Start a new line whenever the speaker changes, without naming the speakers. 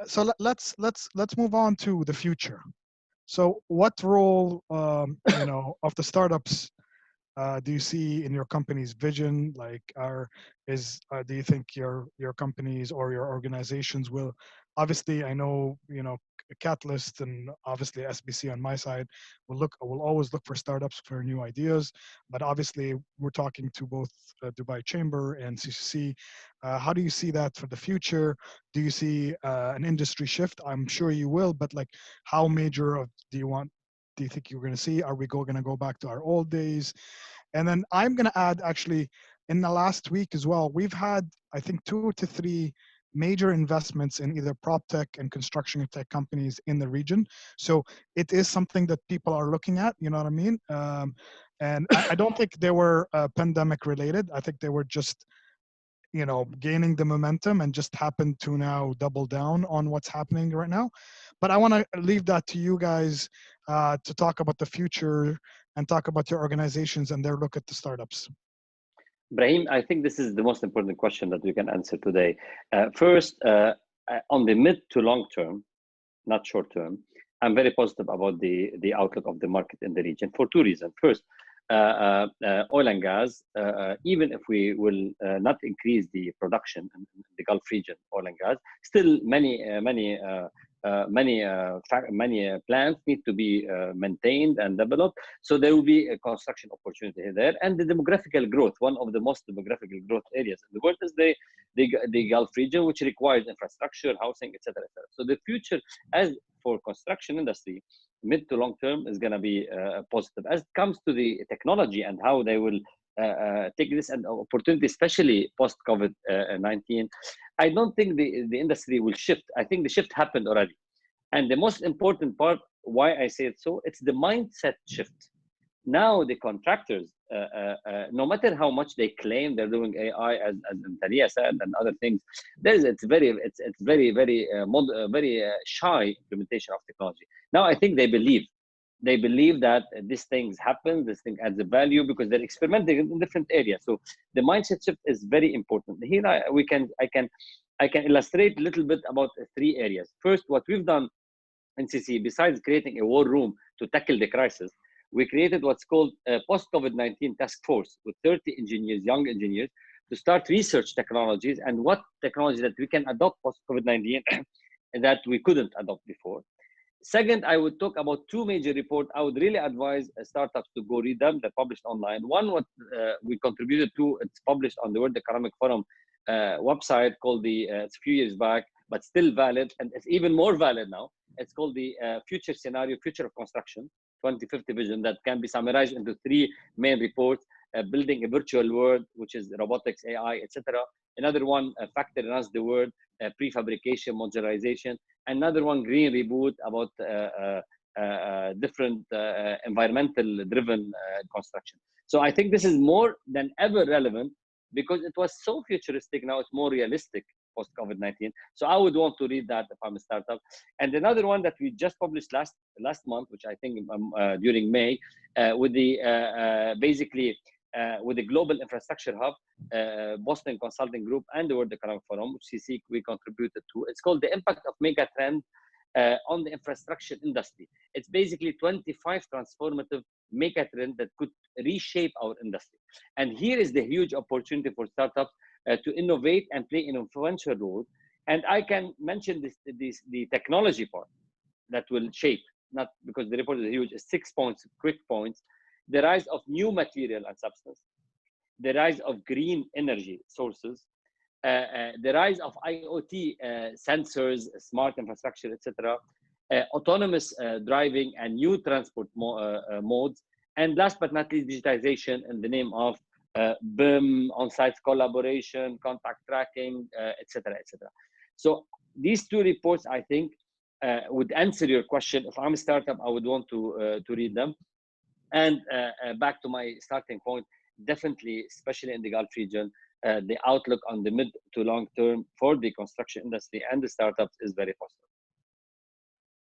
so let's move on to the future. So what role, of the startups do you see in your company's vision? Like, do you think your companies or your organizations will, obviously, I know, Catalyst and obviously SBC on my side will always look for startups for new ideas, but obviously we're talking to both Dubai Chamber and CCC. How do you see that for the future? Do you see an industry shift? I'm sure you will, but like, how major do you think you're going to see? Are we going to go back to our old days? And then I'm going to add, actually, in the last week as well, we've had, I think, 2 to 3 major investments in either prop tech and construction tech companies in the region. So it is something that people are looking at, you know what I mean? And I don't think they were pandemic related. I think they were just, gaining the momentum and just happened to now double down on what's happening right now. But I want to leave that to you guys to talk about the future and talk about your organizations and their look at the startups.
Brahim, I think this is the most important question that we can answer today. First, on the mid to long term, not short term, I'm very positive about the outlook of the market in the region for 2 reasons. First, oil and gas, even if we will not increase the production in the Gulf region, oil and gas, still many plants need to be maintained and developed. So there will be a construction opportunity there. And the demographical growth, one of the most demographical growth areas in the world is the Gulf region, which requires infrastructure, housing, etc. So the future, as for construction industry, mid to long term, is going to be positive. As it comes to the technology and how they will take this an opportunity, especially post-COVID-19, I don't think the industry will shift. I think the shift happened already. And the most important part, why I say it so, it's the mindset shift. Now the contractors, no matter how much they claim they're doing AI, as Talia said, and other things, it's very shy implementation of technology. Now I think they believe that these things happen, this thing adds a value because they're experimenting in different areas. So the mindset shift is very important. Here I can illustrate a little bit about 3 areas. First, what we've done in CC, besides creating a war room to tackle the crisis, we created what's called a post-COVID-19 task force with 30 engineers, young engineers, to start research technologies and what technology that we can adopt post-COVID-19 that we couldn't adopt before. Second, I would talk about 2 major reports. I would really advise startups to go read them. They're published online. One, what we contributed to, it's published on the World Economic Forum website, called it's a few years back, but still valid, and it's even more valid now. It's called the Future Scenario, Future of Construction, 2050 Vision, that can be summarized into 3 main reports: building a virtual world, which is robotics, AI, etc. Another one, factory runs the world, prefabrication, modularization. Another one, green reboot, about different environmental driven construction. So I think this is more than ever relevant because it was so futuristic. Now it's more realistic post COVID-19. So I would want to read that if I'm a startup. And another one that we just published last month, which I think during May, with the basically with the Global Infrastructure Hub, Boston Consulting Group, and the World Economic Forum, which CC we contributed to. It's called The Impact of Megatrend on the Infrastructure Industry. It's basically 25 transformative megatrends that could reshape our industry. And here is the huge opportunity for startups to innovate and play an influential role. And I can mention the technology part that will shape, not because the report is huge, 6 points, quick points. The rise of new material and substance, the rise of green energy sources, the rise of IoT sensors, smart infrastructure, etc., autonomous driving and new transport modes, and last but not least, digitization in the name of BIM, on-site collaboration, contact tracking, etc., etc. So these 2 reports, I think, would answer your question. If I'm a startup, I would want to read them. And back to my starting point, definitely, especially in the Gulf region, the outlook on the mid to long term for the construction industry and the startups is very positive.